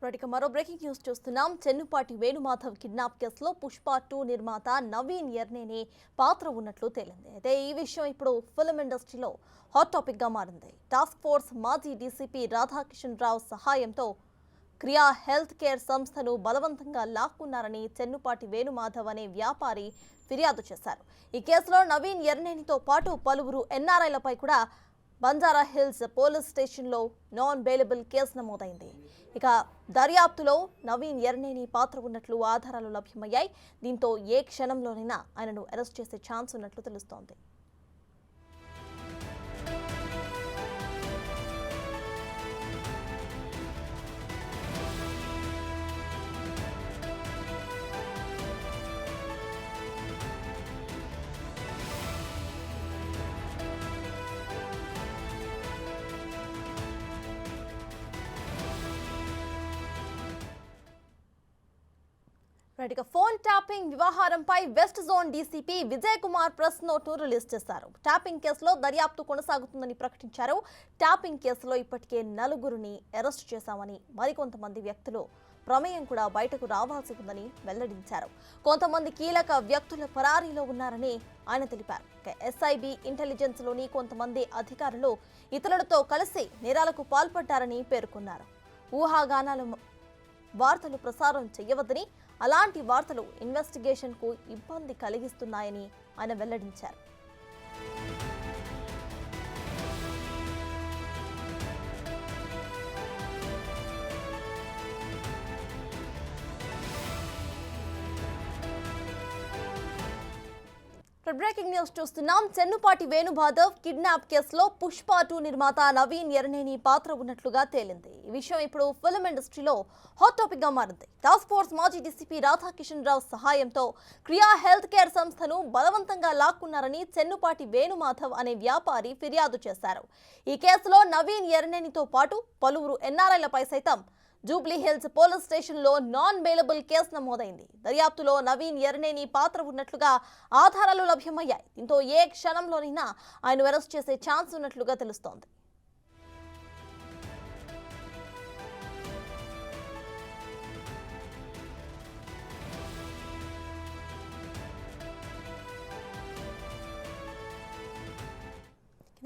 మరో breaking news చూస్తున్నాం. Chennupati Venumadhav kidnap కేసులో పుష్ప 2 నిర్మాత నవీన్ ఎర్నేని పాత్ర ఉన్నట్లు తేలింది. అయితే ఈ విషయం ఇప్పుడు ఫిల్మ్ ఇండస్ట్రీలో హాట్ టాపిక్ గా మారింది. టాస్క్ ఫోర్స్ మాజీ డీసీపీ రాధాకిషన్ రావు సహాయంతో క్రియా హెల్త్ కేర్ సంస్థను బలవంతంగా లాక్కున్నారని చెన్నుపాటి వేణుమాధవ్ అనే వ్యాపారి ఫిర్యాదు చేశారు. ఈ కేసులో నవీన్ ఎర్నేనితో పాటు పలువురు ఎన్ఆర్ఐలపై కూడా బంజారా హిల్స్ పోలీస్ స్టేషన్లో నాన్ బెయిలబుల్ కేసు నమోదైంది. ఇక దర్యాప్తులో నవీన్ ఎర్నేని పాత్ర ఉన్నట్లు ఆధారాలు లభ్యమయ్యాయి. దీంతో ఏ క్షణంలోనైనా ఆయనను అరెస్ట్ చేసే ఛాన్స్ ఉన్నట్లు తెలుస్తోంది. ఫోన్ ట్యాపింగ్ వ్యవహారంపై west zone DCP Vijay Kumar press నోట్ను రిలీజ్ చేశారు. ట్యాపింగ్ కేసులో దర్యాప్తు కొనసాగుతుందని ప్రకటించారు. ట్యాపింగ్ కేసులో ఇప్పటికే 4గురిని అరెస్ట్ చేశామని, మరికొంతమంది వ్యక్తులు ప్రమేయం కూడా బయటకు రావాల్సి ఉందని వెల్లడించారు. కొంతమంది కీలక వ్యక్తుల పరారీలో ఉన్నారని ఆయన తెలిపారు. ఎస్ఐబి ఇంటెలిజెన్స్ లోని కొంతమంది అధికారులు ఇతరులతో కలిసి నేరాలకు పాల్పడ్డారని పేర్కొన్నారు. ఊహాగానాలు వార్తలు ప్రసారం చేయవద్దని, అలాంటి వార్తలు ఇన్వెస్టిగేషన్ కు ఇబ్బంది కలిగిస్తున్నాయని ఆయన వెల్లడించారు. బ్రేకింగ్ న్యూస్ చూస్తున్నాం. చెన్నుపాటి వేణుమాధవ్ కిడ్నాప్ కేసులో పుష్ప 2 నిర్మాత నవీన్ ఎర్నేని పాత్ర ఉన్నట్లుగా తేలింది. ఈ విషయం ఇప్పుడు ఫిల్మ్ ఇండస్ట్రీలో హాట్ టాపిక్ గా మారింది. టాస్క్ ఫోర్స్ మాజీ డీసీపీ రాధాకిషన్ రావు సహాయంతో క్రియా హెల్త్ కేర్ సంస్థను బలవంతంగా లాక్కున్నారని చెన్నుపాటి వేణుమాధవ్ అనే వ్యాపారి ఫిర్యాదు చేశారు. ఈ కేసులో నవీన్ ఎర్నేనితో పాటు పలువురు ఎన్ఆర్ఐలపై సైతం జూబ్లీ హిల్స్ పోలీస్ స్టేషన్లో నాన్ బెయిలబుల్ కేసు నమోదైంది. దర్యాప్తులో నవీన్ ఎర్నేని పాత్ర ఉన్నట్లుగా ఆధారాలు లభ్యమయ్యాయి. దీంతో ఏ క్షణంలోనైనా ఆయన అరెస్ట్ చేసే ఛాన్స్ ఉన్నట్లుగా తెలుస్తోంది.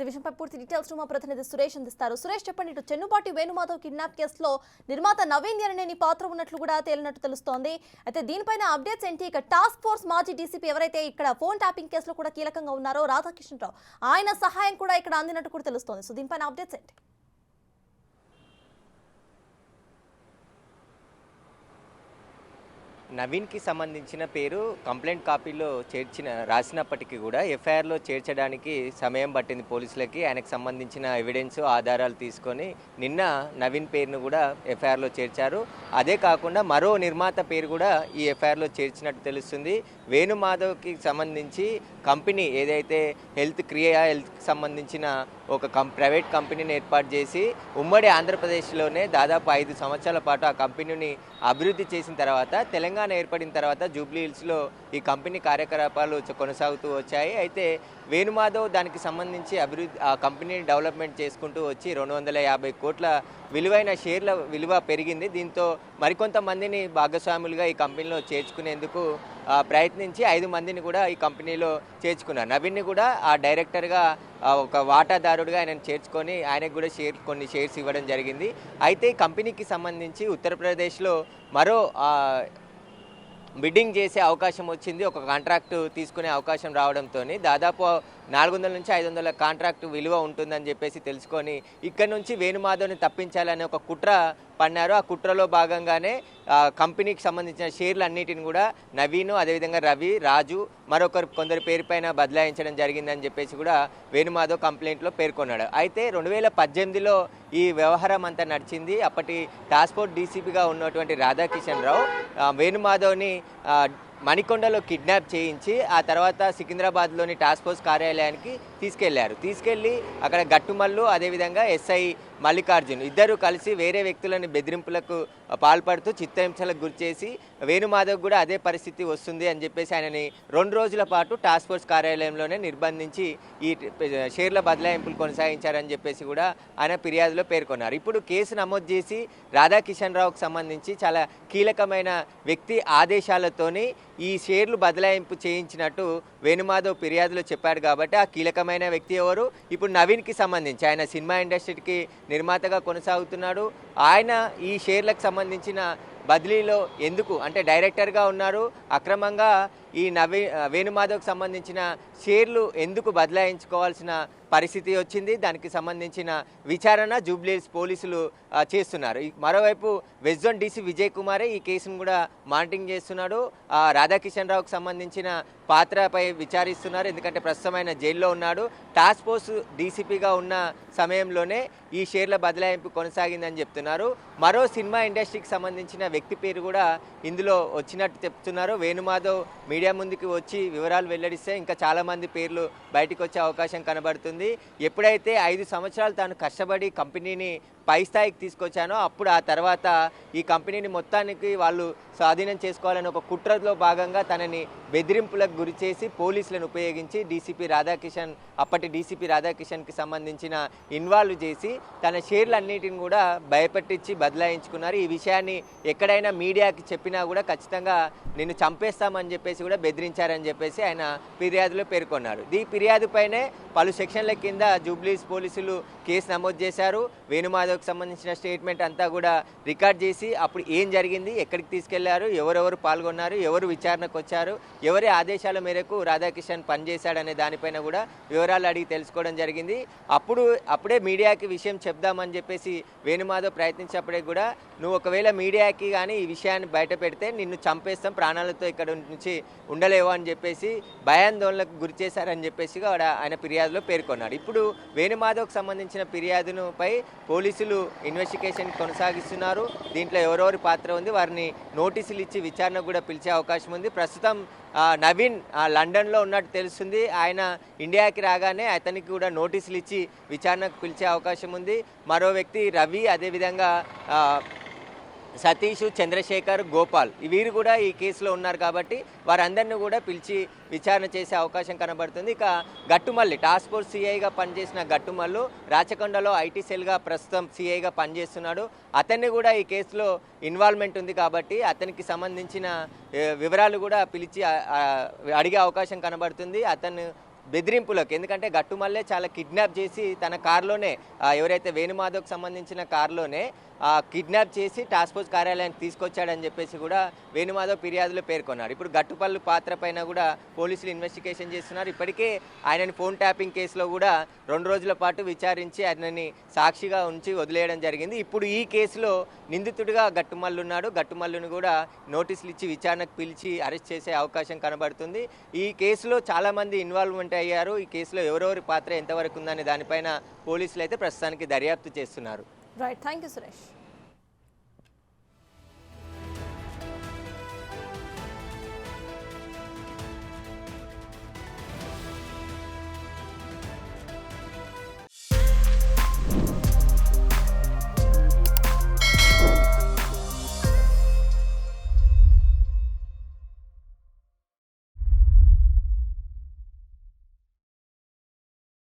ఈ విషయంపై పూర్తి డీటెయిల్స్ మా ప్రతినిధి సురేష్ అందిస్తారు. సురేష్, చెప్పండి. ఇటు చెన్నుపాటి వేణుమాధవ్ కిడ్నాప్ కేసులో నిర్మాత నవీన్ ఎర్నేని పాత్ర ఉన్నట్లు కూడా తేలినట్టు తెలుస్తోంది. అయితే దీనిపైన అప్డేట్స్ ఏంటి? ఇక టాస్క్ ఫోర్స్ మాజీ డీసీపీ ఎవరైతే ఇక్కడ ఫోన్ ట్యాపింగ్ కేసులో కూడా కీలకంగా ఉన్నారో రాధాకిషన్ రావు, ఆయన సహాయం కూడా ఇక్కడ అందినట్టు కూడా తెలుస్తోంది. సో దీనిపైన అప్డేట్స్ ఏంటి? నవీన్కి సంబంధించిన పేరు కంప్లైంట్ కాపీలో రాసినప్పటికీ కూడా ఎఫ్ఐఆర్లో చేర్చడానికి సమయం పట్టింది పోలీసులకి. ఆయనకు సంబంధించిన ఎవిడెన్స్ ఆధారాలు తీసుకొని నిన్న నవీన్ పేరును కూడా ఎఫ్ఐఆర్లో చేర్చారు. అదే కాకుండా మరో నిర్మాత పేరు కూడా ఈ ఎఫ్ఐఆర్లో చేర్చినట్టు తెలుస్తుంది. వేణుమాధవ్కి సంబంధించి కంపెనీ ఏదైతే క్రియా హెల్త్కి సంబంధించిన ఒక ప్రైవేట్ కంపెనీని ఏర్పాటు చేసి ఉమ్మడి ఆంధ్రప్రదేశ్లోనే దాదాపు 5 సంవత్సరాల పాటు ఆ కంపెనీని అభివృద్ధి చేసిన తర్వాత తెలంగాణ ఏర్పడిన తర్వాత జూబ్లీ హిల్స్లో ఈ కంపెనీ కార్యకలాపాలు కొనసాగుతూ వచ్చాయి. అయితే వేణుమాధవ్ దానికి సంబంధించి ఆ కంపెనీని డెవలప్మెంట్ చేసుకుంటూ వచ్చి 250 కోట్ల విలువైన షేర్ల విలువ పెరిగింది. దీంతో మరికొంతమందిని భాగస్వాములుగా ఈ కంపెనీలో చేర్చుకునేందుకు ప్రయత్నించి 5 మందిని కూడా ఈ కంపెనీలో చేర్చుకున్నారు. నవీన్ని కూడా ఆ డైరెక్టర్గా ఒక వాటాదారుడిగా ఆయనను చేర్చుకొని ఆయనకు కూడా కొన్ని షేర్స్ ఇవ్వడం జరిగింది. అయితే ఈ కంపెనీకి సంబంధించి ఉత్తరప్రదేశ్లో మరో బిడ్డింగ్ చేసే అవకాశం వచ్చింది. ఒక కాంట్రాక్టు తీసుకునే అవకాశం రావడంతో దాదాపు 400 నుంచి 500 కాంట్రాక్టు విలువ ఉంటుందని చెప్పేసి తెలుసుకొని ఇక్కడి నుంచి వేణుమాధవ్ని తప్పించాలనే ఒక కుట్ర పన్నారు. ఆ కుట్రలో భాగంగానే కంపెనీకి సంబంధించిన షేర్లు అన్నిటిని కూడా నవీను, అదేవిధంగా రవి, రాజు, కొందరి పేరుపైన బదలాయించడం జరిగిందని చెప్పేసి కూడా వేణుమాధవ్ కంప్లైంట్లో పేర్కొన్నాడు. అయితే 2018లో ఈ వ్యవహారం అంతా నడిచింది. అప్పటి టాస్క్ ఫోర్స్ డీసీపీగా ఉన్నటువంటి రాధాకిషన్ రావు వేణుమాధవ్ని మణికొండలో కిడ్నాప్ చేయించి ఆ తర్వాత సికింద్రాబాద్లోని టాస్క్ ఫోర్స్ కార్యాలయానికి తీసుకెళ్లి అక్కడ గట్టుమల్లు, అదేవిధంగా ఎస్ఐ మల్లికార్జున్ ఇద్దరు కలిసి వేరే వ్యక్తులను బెదిరింపులకు పాల్పడుతూ చిత్రహింసలకు గురిచేసి వేణుమాధవ్ కూడా అదే పరిస్థితి వస్తుంది అని చెప్పేసి ఆయనని 2 రోజుల పాటు టాస్క్ ఫోర్స్ కార్యాలయంలోనే నిర్బంధించి ఈ షేర్ల బదలాయింపులు కొనసాగించారని చెప్పేసి కూడా ఆయన ఫిర్యాదులో పేర్కొన్నారు. ఇప్పుడు కేసు నమోదు చేసి రాధాకిషన్ రావుకు సంబంధించి చాలా కీలకమైన వ్యక్తి ఆదేశాలతోని ఈ షేర్లు బదలాయింపు చేయించినట్టు వేణుమాధవ్ ఫిర్యాదులో చెప్పాడు కాబట్టి ఆ కీలకమైన వ్యక్తి ఎవరు? ఇప్పుడు నవీన్కి సంబంధించి ఆయన సినిమా ఇండస్ట్రీకి నిర్మాతగా కొనసాగుతున్నాడు. ఆయన ఈ షేర్లకు సంబంధించిన బదిలీలో ఎందుకు అంటే డైరెక్టర్గా ఉన్నారు, అక్రమంగా ఈ వేణుమాధవ్కి సంబంధించిన షేర్లు ఎందుకు బదలాయించుకోవాల్సిన పరిస్థితి వచ్చింది, దానికి సంబంధించిన విచారణ జూబ్లీహిల్స్ పోలీసులు చేస్తున్నారు. మరోవైపు వెస్ట్ జోన్ డీసీ విజయ్ కుమారే ఈ కేసును కూడా మానిటరింగ్ చేస్తున్నాడు. రాధాకిషన్ రావుకు సంబంధించిన పాత్రపై విచారిస్తున్నారు, ఎందుకంటే ప్రస్తుతం ఆయన జైల్లో ఉన్నాడు. టాస్క్ ఫోర్స్ డీసీపీగా ఉన్న సమయంలోనే ఈ షేర్ల బదలాయింపు కొనసాగిందని చెప్తున్నారు. మరో సినిమా ఇండస్ట్రీకి సంబంధించిన వ్యక్తి పేరు కూడా ఇందులో వచ్చినట్టు చెప్తున్నారు. వేణుమాధవ్ మీడియా ముందుకు వచ్చి వివరాలు వెల్లడిస్తే ఇంకా చాలామంది పేర్లు బయటకు వచ్చే అవకాశం కనబడుతుంది. ఎప్పుడైతే 5 సంవత్సరాలు తాను కష్టపడి కంపెనీని పై స్థాయికి తీసుకొచ్చానో అప్పుడు ఆ తర్వాత ఈ కంపెనీని మొత్తానికి వాళ్ళు స్వాధీనం చేసుకోవాలని ఒక కుట్రలో భాగంగా తనని బెదిరింపులకు గురి చేసి పోలీసులను ఉపయోగించి అప్పటి డీసీపీ రాధాకిషన్కి సంబంధించిన ఇన్వాల్వ్ చేసి తన షేర్లన్నిటిని కూడా భయపెట్టించి బదలాయించుకున్నారు. ఈ విషయాన్ని ఎక్కడైనా మీడియాకి చెప్పినా కూడా ఖచ్చితంగా నిన్ను చంపేస్తామని చెప్పేసి కూడా బెదిరించారని చెప్పేసి ఆయన ఫిర్యాదులో పేర్కొన్నాడు. ఈ ఫిర్యాదుపైనే పలు సెక్షన్ల కింద జూబ్లీహిల్స్ పోలీసులు కేసు నమోదు చేశారు. వేణుమాధవ్కి సంబంధించిన స్టేట్మెంట్ అంతా కూడా రికార్డ్ చేసి అప్పుడు ఏం జరిగింది, ఎక్కడికి తీసుకెళ్లారు, ఎవరెవరు పాల్గొన్నారు, ఎవరు విచారణకు వచ్చారు, ఎవరి ఆదేశాల మేరకు రాధాకిషన్ పనిచేశాడనే దానిపైన కూడా వివరాలు అడిగి తెలుసుకోవడం జరిగింది. అప్పుడే మీడియాకి విషయం చెప్దామని చెప్పేసి వేణుమాధవ్ ప్రయత్నించినప్పుడే కూడా నువ్వు ఒకవేళ మీడియాకి కానీ ఈ విషయాన్ని బయట పెడితే నిన్ను చంపేస్తాం, ప్రాణాలతో ఇక్కడ నుంచి ఉండలేవు అని చెప్పేసి భయాందోళనకు గురి చేశారని చెప్పేసి కూడా ఆయన ఫిర్యాదులో పేర్కొన్నాడు. ఇప్పుడు వేణుమాధవ్కి సంబంధించిన ఫిర్యాదుపై పోలీసులు ఇన్వెస్టిగేషన్ కొనసాగిస్తున్నారు. దీంట్లో ఎవరెవరి పాత్ర ఉంది, వారిని నోటీసులు ఇచ్చి విచారణ కూడా పిలిచే అవకాశం ఉంది. ప్రస్తుతం నవీన్ లండన్లో ఉన్నట్టు తెలుస్తుంది. ఆయన ఇండియాకి రాగానే అతనికి కూడా నోటీసులు ఇచ్చి విచారణకు పిలిచే అవకాశం ఉంది. మరో వ్యక్తి రవి, అదేవిధంగా సతీష్, చంద్రశేఖర్, గోపాల్ వీరు కూడా ఈ కేసులో ఉన్నారు కాబట్టి వారందరినీ కూడా పిలిచి విచారణ చేసే అవకాశం కనబడుతుంది. ఇక గట్టుమల్లి టాస్క్ ఫోర్స్ సిఐగా పనిచేసిన గట్టుమల్లు రాచకొండలో ఐటీ సెల్గా ప్రస్తుతం సిఐగా పనిచేస్తున్నాడు. అతన్ని కూడా ఈ కేసులో ఇన్వాల్వ్మెంట్ ఉంది కాబట్టి అతనికి సంబంధించిన వివరాలు కూడా పిలిచి అడిగే అవకాశం కనబడుతుంది. అతను బెదిరింపులకు, ఎందుకంటే గట్టుమల్లే చాలా కిడ్నాప్ చేసి తన కారులోనే ఎవరైతే వేణుమాధవ్కి సంబంధించిన కారులోనే కిడ్నాప్ చేసి టాస్క్ ఫోర్స్ కార్యాలయానికి తీసుకొచ్చాడని చెప్పేసి కూడా వేణుమాధవ్ ఫిర్యాదులో పేర్కొన్నాడు. ఇప్పుడు గట్టుపల్లి పాత్ర పైన కూడా పోలీసులు ఇన్వెస్టిగేషన్ చేస్తున్నారు. ఇప్పటికే ఆయనని ఫోన్ ట్యాపింగ్ కేసులో కూడా 2 రోజుల పాటు విచారించి ఆయనని సాక్షిగా ఉంచి వదిలేయడం జరిగింది. ఇప్పుడు ఈ కేసులో నిందితుడిగా గట్టుమల్లు ఉన్నాడు. గట్టుమల్లుని కూడా నోటీసులు ఇచ్చి విచారణకు పిలిచి అరెస్ట్ చేసే అవకాశం కనబడుతుంది. ఈ కేసులో చాలామంది ఇన్వాల్వ్మెంట్ అయ్యారు. ఈ కేసులో ఎవరెవరి పాత్ర ఎంతవరకు ఉందనే దానిపైన పోలీసులు అయితే ప్రస్తుతానికి దర్యాప్తు చేస్తున్నారు. Right, thank you Suresh.